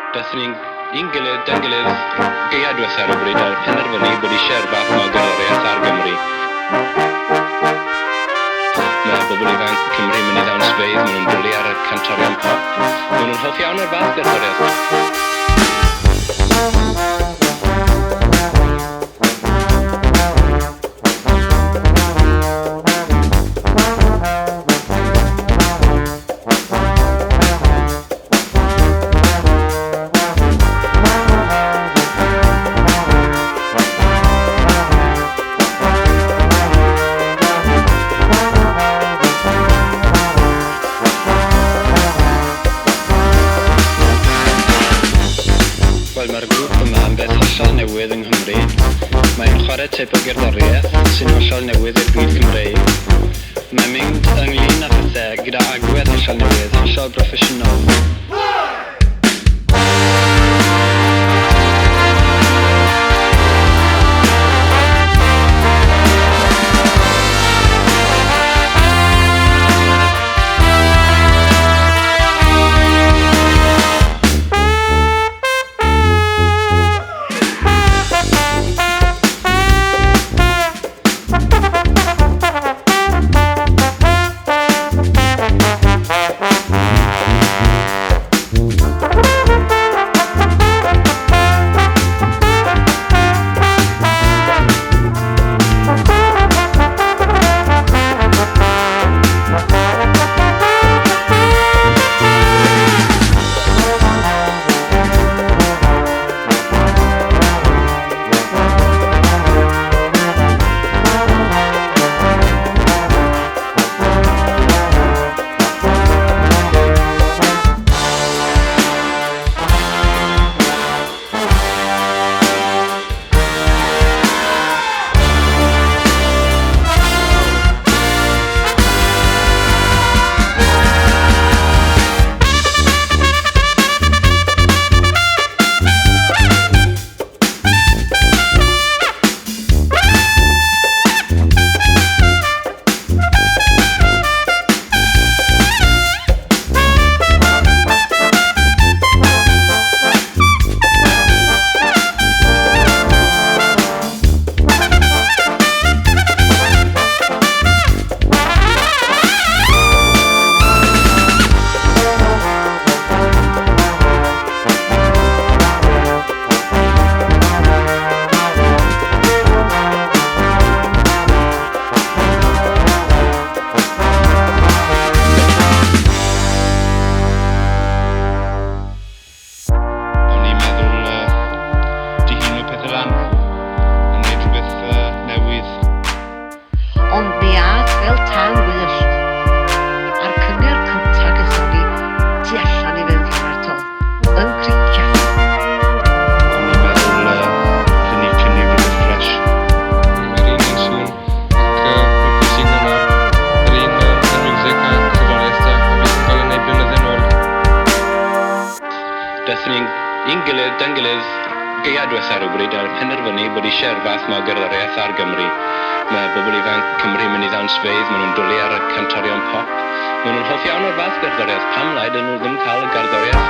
Daethon ni'n gilydd yn gilydd gaead diwethaf ar y bryd ar penderfynu bod eisiau'r fath yma o gerddoriaeth ar Gymru. Mae bobl ifanc Cymru mynd i ddawnsfeydd, maen nhw'n dwlu ar y cantorion pop. Maen nhw'n hoff iawn o'r fath gerddoriaeth. Wel, mae'r grŵp yma yn beth hollol newydd yng Nghymru. Mae'n chwarae teip o gerddoriaeth sy'n hollol newydd i'r byd Cymreig. Mae'n mynd ynglyn â phethau gyda agwedd hollol newydd, hollol broffesiynol. Ond buad fel tan gwyllt. A'r cyngor cyntaf gesoni tu allan i fewn cyfartal, yn Cricieth. O'n i'n meddwl dyn ni'n cynnig rhywbeth ffres. Mae'r un yn sŵn ac mae'n pwysig yna. Yr un yn music a cerddoriaeth da, a beth yn cael ei wneud blynyddoedd nôl. Daethon ni'n gilydd yn gilydd gaead diwethaf ar y bryd ar penderfynu bod eisiau'r fath yma o gerddoriaeth ar Gymru. Mae bobl ifanc Cymru mynd i ddawnsfeydd, maen nhw'n dwlu ar y cantorion pop. Maen nhw'n hoff iawn o'r fath gerddoriaeth, pam na ydyn nhw ddim cael y gerddoriaeth